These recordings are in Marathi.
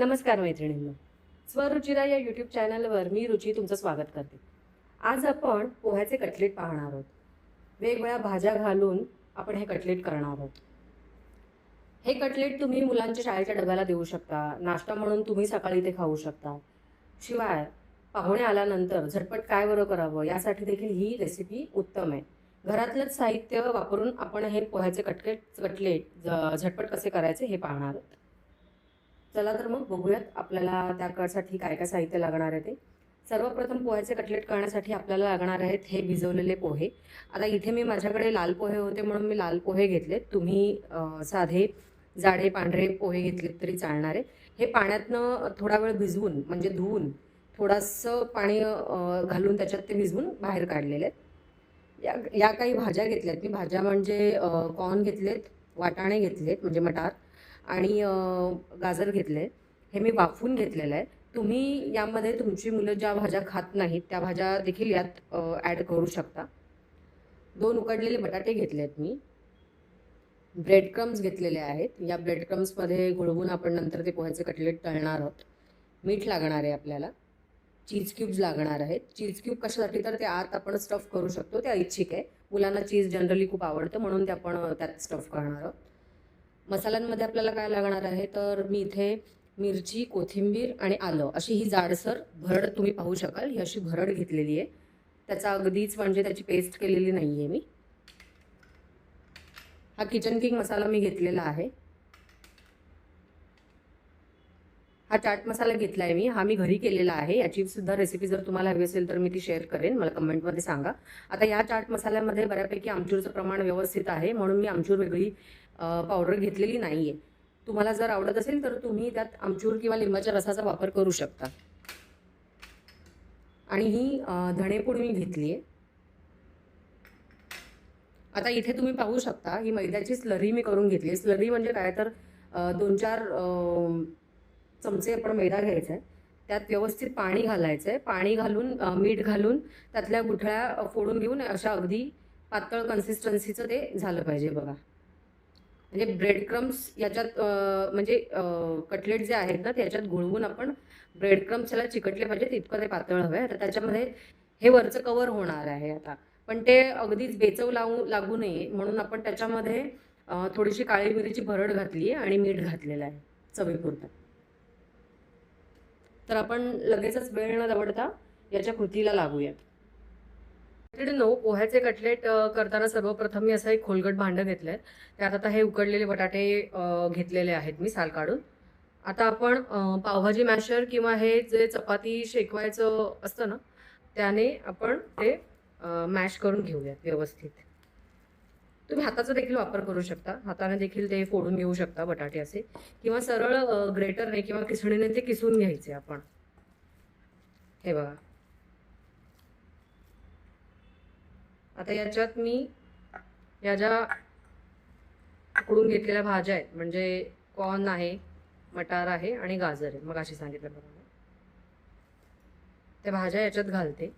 नमस्कार मैत्रिणींनो, स्वरुचिरा या यूट्यूब चॅनलवर मी रुची तुमचं स्वागत करते. आज आपण पोह्याचे कटलेट पाहणार आहोत. वेगवेगळ्या भाज्या घालून आपण हे कटलेट करणार आहोत. हे कटलेट तुम्ही मुलांच्या शाळेच्या डब्याला देऊ शकता, नाश्ता म्हणून तुम्ही सकाळी ते खाऊ शकता. शिवाय पाहुणे आल्यानंतर झटपट काय बरं करावं यासाठी देखील ही रेसिपी उत्तम आहे. घरातलंच साहित्य वापरून आपण हे पोह्याचे कटलेट झटपट कसे करायचे हे पाहणार आहोत. चला तर मग बघूयात आपल्याला त्यासाठी काय काय साहित्य लागणार आहे ते. सर्वप्रथम पोह्याचे कटलेट करण्यासाठी आपल्याला लागणार आहेत हे भिजवलेले पोहे. आता इथे मी माझ्याकडे लाल पोहे होते म्हणून मी लाल पोहे घेतलेत. तुम्ही साधे जाडे पांढरे पोहे घेतलेत तरी चालणार आहे. हे पाण्यातनं थोडा वेळ भिजवून म्हणजे धुवून थोडंसं पाणी घालून त्याच्यात ते भिजवून बाहेर काढलेले आहेत. या काही भाज्या घेतल्यात मी. भाज्या म्हणजे कॉर्न घेतलेत, वाटाणे घेतलेत म्हणजे मटार आणि गाजर घेतले. हे मी वाफवून घेतलेलं आहे. तुम्ही यामध्ये तुमची मुलं ज्या भाज्या खात नाहीत त्या भाज्या देखील यात ॲड करू शकता. 2 उकडलेले बटाटे घेतलेत मी. ब्रेड क्रम्स घेतलेले आहेत. या ब्रेड क्रम्समध्ये घोळवून आपण नंतर ते पोह्याचे कटलेट तळणार आहोत. मीठ लागणार आहे आपल्याला. चीज क्यूब्स लागणार आहेत. चीज क्यूब कशासाठी तर ते आत आपण स्टफ करू शकतो, ते ऐच्छिक आहे. मुलांना चीज जनरली खूप आवडतं म्हणून ते आपण त्यात स्टफ करणार आहोत. मसाल्यांमध्ये आपल्याला काय लागणार आहे तर मी इथे मिरची, कोथिंबीर आणि आलं अशी ही जाडसर भरड तुम्ही पाहू शकाल. ही अशी भरड घेतलेली आहे. त्याचा अगदीच म्हणजे त्याची पेस्ट केलेली नाही आहे मी. हा किचन किंग मसाला मी घेतलेला आहे. हा चाट मसाला घेतला आहे मी. हा मी घरी केलेला आहे. याची सुद्धा रेसिपी जर तुम्हाला हवी असेल तर मी ती शेअर करेन, मला कमेंटमध्ये सांगा. आता या चाट मसाल्यामध्ये बऱ्यापैकी आमचूरचं प्रमाण व्यवस्थित आहे म्हणून मी आमचूर वेगळी पावडर घेतलेली नाही आहे. तुम्हाला जर आवडत असेल तर तुम्ही त्यात आमचूर किंवा लिंबाच्या रसाचा वापर करू शकता. आणि ही धणेपूड मी घेतली आहे. आता इथे तुम्ही पाहू शकता ही मैद्याची स्लरी मी करून घेतली. स्लरी म्हणजे काय तर 2-4 चमचे आपण मैदा घ्यायचा आहे. त्यात व्यवस्थित पाणी घालायचं आहे. पाणी घालून मीठ घालून त्यातल्या गुठळ्या फोडून घेऊन अशा अगदी पातळ कन्सिस्टन्सीचं ते झालं पाहिजे बघा. म्हणजे ब्रेड क्रम्स याच्यात म्हणजे कटलेट जे आहेत ना त्याच्यात घोळवून आपण ब्रेड क्रम्स त्याला चिकटले पाहिजे तितकं ते पातळ हवं आहे. तर त्याच्यामध्ये हे वरचं कवर होणार आहे आता. पण ते अगदीच बेचव लागू नये म्हणून आपण त्याच्यामध्ये थोडीशी काळी मिरीची भरड घातली आहे आणि मीठ घातलेलं आहे चवीपुरतं. तर आपण लगेचच वेळ न दवडता याच्या कृतीला लागूयात. पोह्याचे कटलेट करताना सर्वप्रथम मी असं एक खोलगट भांडं घेतलंय. त्यात आता हे उकडलेले बटाटे घेतलेले आहेत मी साल काढून. आता आपण पावभाजी मॅशर किंवा हे जे चपाती शेकवायचं असतं ना त्याने आपण ते मॅश करून घेऊयात व्यवस्थित. तुम्ही हाताचा देखील वापर करू शकता. हाताने देखील ते फोडून घेऊ शकता बटाटे असे, किंवा सरळ ग्रेटरने किंवा किसणीने ते किसून घ्यायचे आपण. हे बघा. आता याच्यात मी या ज्या उकडून घेतलेल्या भाज्या आहेत म्हणजे कॉर्न आहे, मटार आहे आणि गाजर आहे, मग अशी सांगितल्याप्रमाणे त्या भाज्या याच्यात घालते.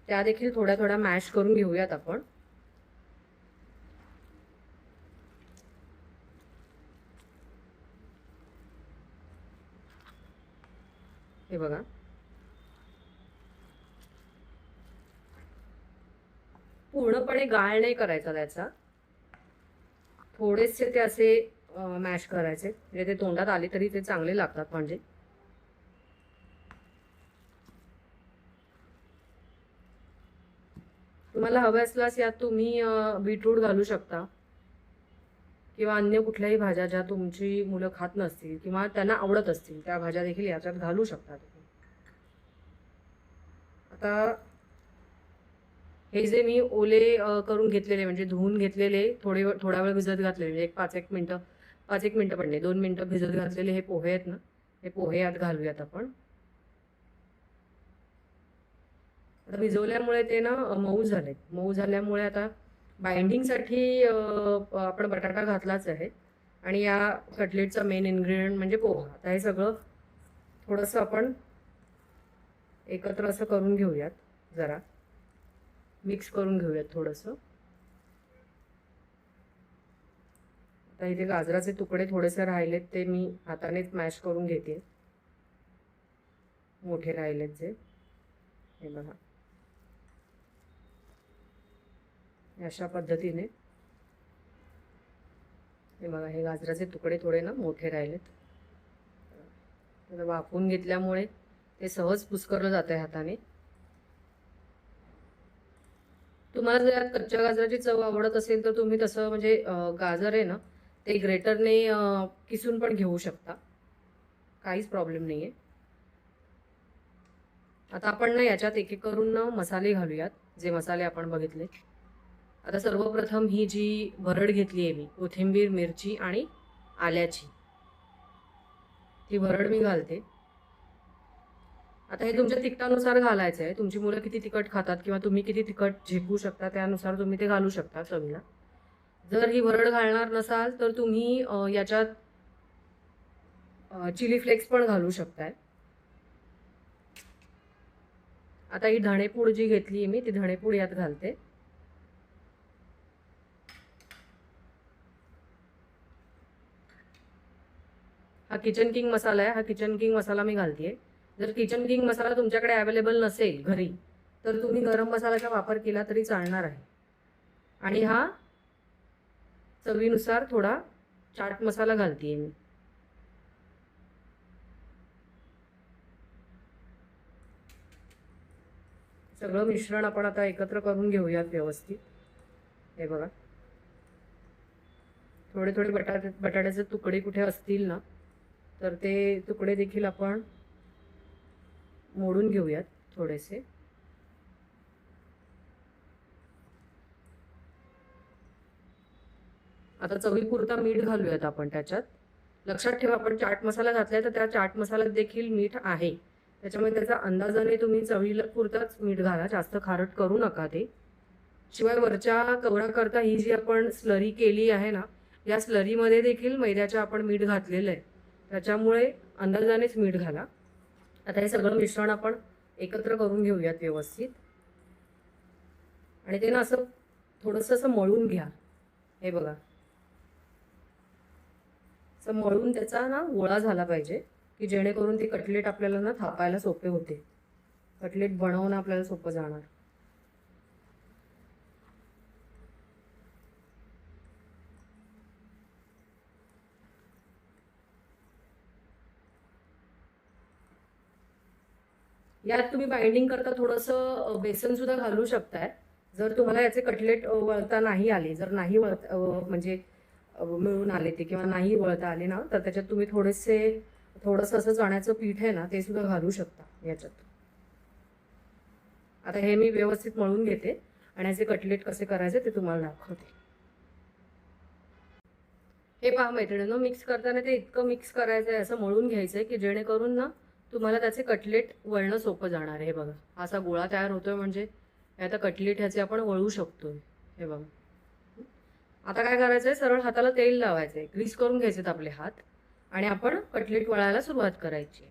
त्या देखील थोड्या थोड्या मॅश करून घेऊयात आपण. हे बघा. पूर्णपणे गाळ नाही करायचा त्याचा. थोडेसे ते असे मॅश करायचे म्हणजे ते तोंडात आले तरी ते चांगले लागतात. म्हणजे तुम्हाला हवे असल्यास यात तुम्ही बीटरूट घालू शकता किंवा अन्य कुठल्याही भाज्या ज्या तुमची मुलं खात नसतील किंवा त्यांना आवडत असतील त्या भाज्या देखील याच्यात घालू शकता तुम्ही. आता हे जे मी ओले करून घेतलेले म्हणजे धुवून घेतलेले थोडा वेळ भिजत घातलेले म्हणजे 5-1 मिनिटं पण नाही 2 मिनिटं भिजत घातलेले हे पोहे आहेत ना, हे पोहे यात घालूयात आपण. आता भिजवल्यामुळे ते ना मऊ झाले. मऊ झाल्यामुळे आता बाइंडिंगसाठी आपण बटाटा घातलाच आहे आणि या कटलेटचा मेन इन्ग्रेडियंट म्हणजे पोहा. आता हे सगळं थोडंसं आपण एकत्र असं करून घेऊयात, जरा मिक्स करून घेऊयात थोडंसं. आता इथे गाजराचे तुकडे थोडेसे राहिलेत ते मी हातानेच मॅश करून घेते. मोठे राहिलेत जे, हे बघा अशा पद्धतीने. हे बघा हे गाजराचे तुकडे थोडे ना मोठे राहिलेत. वाफवून घेतल्यामुळे ते सहज कुस्करलं जात आहे हाताने. तुम्हाला जर कच्च्या गाजराची चव आवडत असेल तर तुम्ही तसं म्हणजे गाजर आहे ना ते ग्रेटरने किसून पण घेऊ शकता, काहीच प्रॉब्लेम नाही आहे. आता आपण ना याच्यात एक एक करून ना मसाले घालूयात, जे मसाले आपण बघितले. आता सर्वप्रथम ही जी भरड घेतली आहे मी, कोथिंबीर, मिरची आणि आल्याची, ती भरड मी घालते. आता हे तुमच्या तिखटानुसार घालायचं आहे. तुमची मुलं किती तिखट खातात किंवा तुम्ही किती तिखट झेपू शकता त्यानुसार तुम्ही ते घालू शकता चवीला. जर ही भरड घालणार नसाल तर तुम्ही याच्यात चिली फ्लेक्स पण घालू शकताय. आता ही धणेपूड जी घेतली मी, ती धणेपूड यात घालते. हा किचन किंग मसाला आहे, हा किचन किंग मसाला मी घालते. जर किचन किंग मसाला तुमच्याकडे अवेलेबल नसेल घरी तर तुम्ही गरम मसाल्याचा वापर केला तरी चालणार आहे. आणि हा चवीनुसार थोडा चाट मसाला घालते मी. सगळं मिश्रण आपण आता एकत्र करून घेऊयात व्यवस्थित. हे बघा थोडे थोडे बटाट्याचे तुकडे कुठे असतील ना तर ते तुकडे देखील आपण मोडून घेऊयात थोडेसे. आता चवीपुरता मीठ घालूयात आपण त्याच्यात. लक्षात ठेवा आपण चाट मसाला घातलाय तर त्या चाट मसाल्यात देखील मीठ आहे, त्याच्यामुळे त्याचा अंदाजाने तुम्ही चवीला पुरताच मीठ घाला, जास्त खारट करू नका ते. शिवाय वरच्या कवराकरता ही जी आपण स्लरी केली आहे ना, या स्लरीमध्ये देखील मैद्याचं आपण मीठ घातलेलं आहे, त्याच्यामुळे अंदाजानेच मीठ घाला. आता हे सगळं मिश्रण आपण एकत्र करून घेऊयात व्यवस्थित. आणि ते ना असं थोडंसं असं मळून घ्या. हे बघा असं मळून त्याचा ना गोळा झाला पाहिजे, की जेणेकरून ते कटलेट आपल्याला ना थापायला सोपे होते, कटलेट बनवणं आपल्याला सोपं जाणार. यात तुम्ही बाइंडिंग करता थोडंसं बेसन सुद्धा घालू शकताय. जर तुम्हाला याचे कटलेट वळता नाही आले, जर नाही म्हणजे मिळून आले ते किंवा नाही वळता आले ना तर त्याच्यात तुम्ही थोडंसं असं चण्याचं पीठ आहे ना ते सुद्धा घालू शकता याच्यात. आता हे मी व्यवस्थित मळून घेते आणि याचे कटलेट कसे करायचे ते तुम्हाला दाखवते. हे पहा मैत्रिणींनो, मिक्स करताना ते इतकं मिक्स करायचं आहे, असं मळून घ्यायचं आहे की जेणेकरून ना तुम्हाला त्याचे कटलेट वळणं सोपं जाणार. हे बघा असा गोळा तयार होतोय म्हणजे आता कटलेट ह्याचे आपण वळू शकतो. हे बघा आता काय करायचंय, सरळ हाताला तेल लावायचंय, ग्रीस करून घ्यायचेत आपले हात आणि आपण कटलेट वळायला सुरुवात करायची.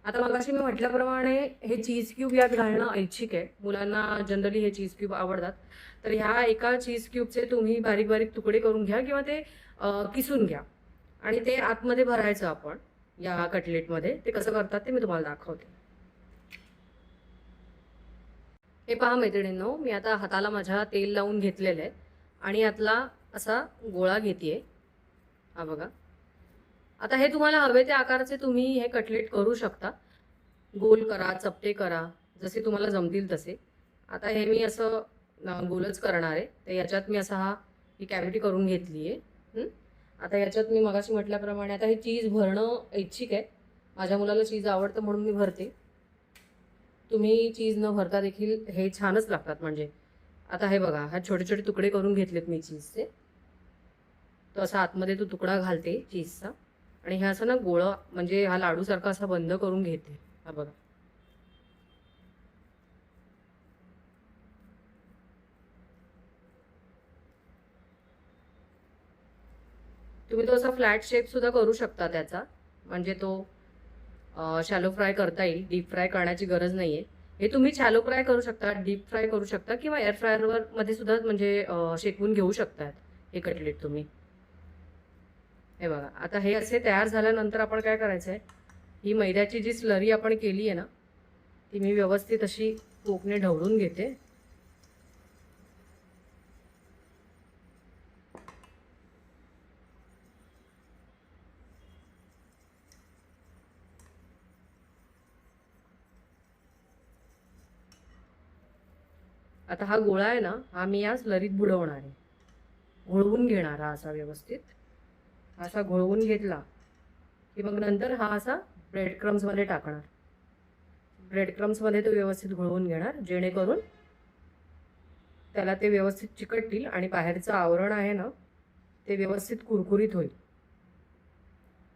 आता मगाशी मी म्हटल्याप्रमाणे हे चीज क्यूब यात घालणं ऐच्छिक आहे. मुलांना जनरली हे चीज क्यूब आवडतात, तर ह्या एका चीज क्यूबचे तुम्ही बारीक बारीक तुकडे करून घ्या किंवा ते किसून घ्या आणि ते आतमध्ये भरायचं आपण या कटलेटमध्ये. ते कसं करतात ते मी तुम्हाला दाखवते. हे पहा मैत्रिणींनो, मी आता हाताला माझ्या तेल लावून घेतलेलं आहे आणि यातला असा गोळा घेतेय. हा बघा आता हे तुम्हाला हवे त्या आकाराचे तुम्ही हे कटलेट करू शकता, गोल करा, चपटे करा, जसे तुम्हाला जमतील तसे. आता हे मी असं गोलच करणार आहे, तर याच्यात मी असा ही कॅव्हिटी करून घेतली आहे. आता याच्यात मी मगाशी म्हटल्याप्रमाणे आता हे चीज भरणं ऐच्छिक आहे. माझ्या मुलाला चीज आवडतं म्हणून मी भरते. तुम्ही चीज न भरता देखील हे छानच लागतात. म्हणजे आता हे बघा हा छोटे छोटे तुकडे करून घेतलेत मी चीजचे, तो असा आतमध्ये तो तुकडा घालते चीजचा आणि हे असं ना गोळा म्हणजे हा लाडूसारखा असा बंद करून घेते. हा बघा तुम्ही तो असा फ्लॅट शेप सुद्धा करू शकता त्याचा, म्हणजे तो शॅलो फ्राय करता येईल. डीप फ्राय करण्याची गरज नाहीये. हे तुम्ही शॅलो फ्राय करू शकता, डीप फ्राय करू शकता किंवा एअर फ्रायरवर मध्ये सुद्धा म्हणजे शेकवून घेऊ शकतात हे कटलेट तुम्ही. हे बघा आता हे असे तयार झाल्यानंतर आपण काय करायचंय, ही मैद्याची जी स्लरी आपण केली आहे ना, ती मी व्यवस्थित अशी फोकने ढवळून घेते. आता हा गोळा आहे ना, हा मी या स्लरीत बुडवणार आहे. घोळवून घेणार हा असा व्यवस्थित. असा घोळवून घेतला की मग नंतर हा असा ब्रेड क्रम्समध्ये टाकणार. ब्रेड क्रम्समध्ये तो व्यवस्थित घोळवून घेणार, जेणेकरून त्याला ते व्यवस्थित चिकटतील आणि बाहेरचं आवरण आहे ना, ते व्यवस्थित कुरकुरीत होईल.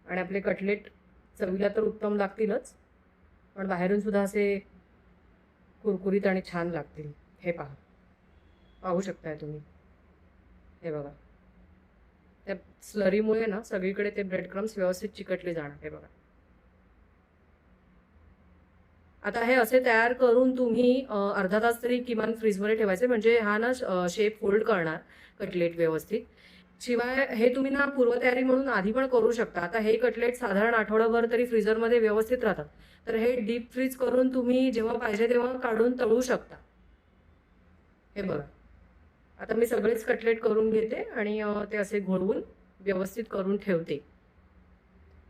आणि आपले कटलेट चवीला तर उत्तम लागतीलच, पण बाहेरून सुद्धा असे कुरकुरीत आणि छान लागतील. हे पहा, पाहू शकताय तुम्ही. हे बघा, त्या स्लरीमुळे ना सगळीकडे ते ब्रेड क्रम्स व्यवस्थित चिकटले जाणार. हे बघा. आता हे असे तयार करून तुम्ही अर्धा तास तरी किमान फ्रीजमध्ये ठेवायचे, म्हणजे हा ना शेप होल्ड करणार कटलेट व्यवस्थित. शिवाय हे तुम्ही ना पूर्वतयारी म्हणून आधी पण करू शकता. आता हे कटलेट साधारण आठवडाभर तरी फ्रीजरमध्ये व्यवस्थित राहतात. तर हे डीप फ्रीज करून तुम्ही जेव्हा पाहिजे तेव्हा काढून तळू शकता. हे बघा, आता मी सगळेच कटलेट करून घेते आणि ते असे घोळवून व्यवस्थित करून ठेवते.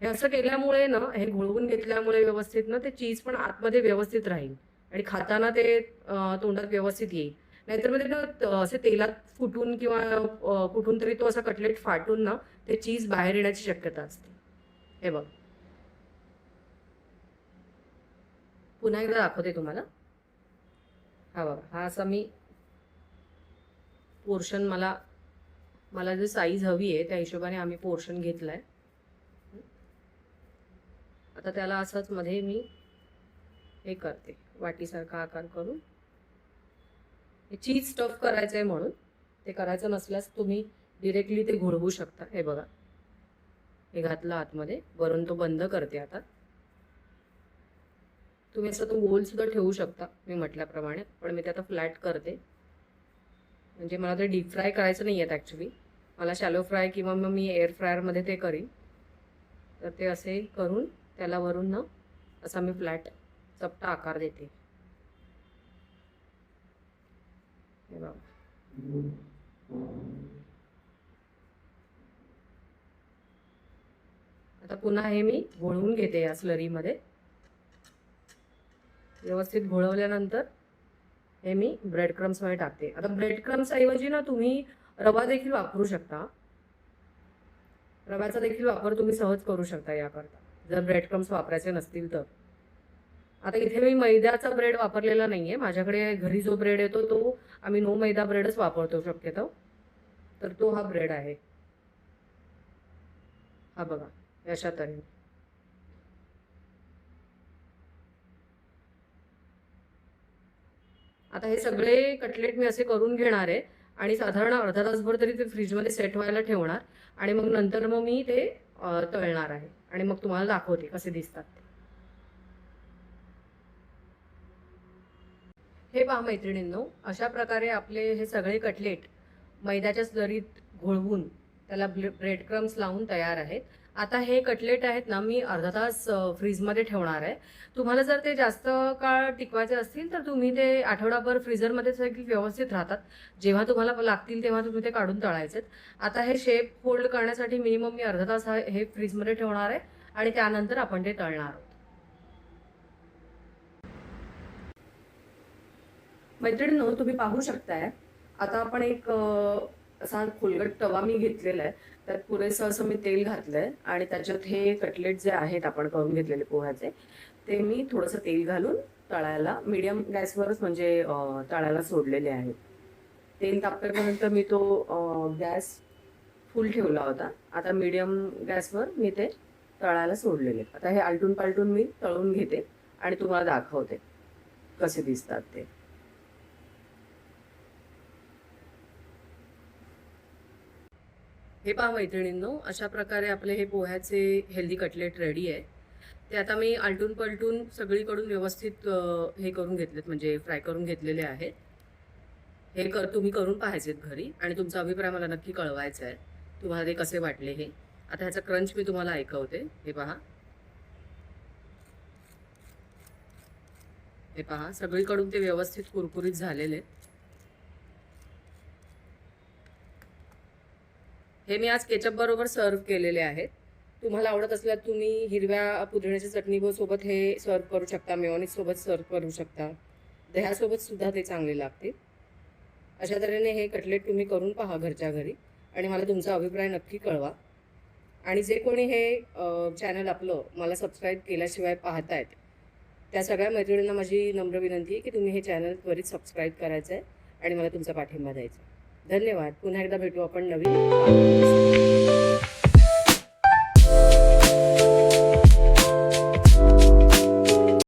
हे असं केल्यामुळे ना, हे घोळवून घेतल्यामुळे व्यवस्थित ना ते चीज पण आतमध्ये व्यवस्थित राहील आणि खाताना ते तोंडात व्यवस्थित येईल. नाहीतर मग ते ना असे तेलात फुटून किंवा कुठून तरी तो असा कटलेट फाटून ना ते चीज बाहेर येण्याची शक्यता असते. हे बघ, पुन्हा एकदा दाखवते तुम्हाला. हा बघा, हा असा मी पोर्शन मला मला जे साईज हवी आहे त्या हिशोबाने आम्ही पोर्शन घेतलाय. आता त्याला असंच मध्ये मी हे करते, वाटीसारखा आकार करून. हे चीज स्टफ करायचं आहे म्हणून. ते करायचं नसल्यास तुम्ही डिरेक्टली ते घोळवू शकता. हे बघा, हे घातलं आतमध्ये. वरून तो बंद करते आता. तुम्ही असं तो गोल सुद्धा ठेवू शकता मी म्हटल्याप्रमाणे, पण मी ते आता फ्लॅट करते. म्हणजे मला ते डीप फ्राय करायचं नाही आहेत ॲक्च्युली. मला शॅलो फ्राय किंवा मग मी एअर फ्रायरमध्ये ते करीन. तर ते असे करून त्याला वरून ना असा मी फ्लॅट चपटा आकार देते. हे बघा, आता पुन्हा हे मी घोळवून घेते या स्लरीमध्ये. व्यवस्थित घोळवल्यानंतर हे मी ब्रेड क्रम्समध्ये टाकते. आता ब्रेड क्रम्स ऐवजी ना तुम्ही रवा देखील वापरू शकता. रव्याचा देखील वापर तुम्ही सहज करू शकता याकरता, जर ब्रेड क्रम्स वापरायचे नसतील तर. आता इथे मी मैद्याचा ब्रेड वापरलेला नाहीये. माझ्याकडे घरी जो ब्रेड येतो तो आम्ही नो मैदा ब्रेडच वापरतो शक्यतो. तर तो हा ब्रेड आहे. हा बघा, अशा तऱ्हेने. आता हे सगळे कटलेट मी असे करून घेणार आहे आणि साधारण अर्धा तासभर तरी ते फ्रीजमध्ये सेट व्हायला ठेवणार आणि मग नंतर मग मी ते तळणार आहे आणि मग तुम्हाला दाखवते कसे दिसतात ते. हे पहा मैत्रिणींनो, अशा प्रकारे आपले हे सगळे कटलेट मैद्याच्या स्लरीत घोळवून त्याला ब्रेड क्रम्स लावून तयार आहेत. आता हे कटलेट आहेत ना, मी अर्धा तास फ्रीजमध्ये ठेवणार आहे. तुम्हाला जर ते जास्त काळ टिकवायचे असतील तर तुम्ही ते आठवडाभर फ्रीझरमध्ये देखील व्यवस्थित राहतात. जेव्हा तुम्हाला लागतील तेव्हा तुम्ही ते काढून तळायचे. आता हे शेप होल्ड करण्यासाठी मिनिमम मी अर्धा तास हे फ्रीजमध्ये ठेवणार आहे आणि त्यानंतर आपण ते तळणार आहोत. मैत्रिणींनो, तुम्ही पाहू शकताय, आता आपण एक असा खोलगट तवा मी घेतलेला आहे. त्यात पुरेसं असं मी तेल घातलंय आणि त्याच्यात हे कटलेट जे आहेत आपण करून घेतलेले पोह्याचे, ते मी थोडंसं तेल घालून तळायला मीडियम गॅसवरच म्हणजे तळायला सोडलेले आहेत. तेल तापल्यापर्यंत मी तो गॅस फुल ठेवला होता. आता मीडियम गॅसवर मी ते तळायला सोडलेले. आता हे आलटून पालटून मी तळून घेते आणि तुम्हाला दाखवते कसे दिसतात ते. हे पहा मैत्रिणींनो, अशा प्रकारे आपले हे पोह्याचे हेल्दी कटलेट रेडी आहे. ते आता मी आलटून पलटून सगळीकडून व्यवस्थित हे करून घेतलेत, म्हणजे फ्राय करून घेतलेले आहेत. हे तुम्ही करून पाहायचेत घरी आणि तुमचा अभिप्राय मला नक्की कळवायचा आहे. तुम्हाला ते कसे वाटले हे. आता ह्याचा क्रंच मी तुम्हाला ऐकवते. हे पहा, हे पहा, सगळीकडून ते व्यवस्थित कुरकुरीत झालेले. हे मी आज केचप बरोबर सर्व केलेले आहेत. तुम्हाला आवडत असल्यास तुम्ही हिरव्या पुदिन्याच्या चटणी सोबत हे सर्व करू शकता, मेयोनीज सोबत सर्व करू शकता, दह्यासोबत सुद्धा ते चांगले लागते. अशा तऱ्हेने हे कटलेट तुम्ही करून पहा घरच्या घरी आणि मला तुमचा अभिप्राय नक्की कळवा. आणि जे कोणी हे चॅनल आपलं मला सबस्क्राईब केल्याशिवाय पाहतायत त्या सगळ्या मैत्रिणींना माझी नम्र विनंती आहे की तुम्ही हे चॅनल त्वरित सबस्क्राईब करायचं आहे आणि मला तुमचा पाठिंबा द्यायचा. धन्यवाद. पुन्हा एकदा भेटू आपण नवीन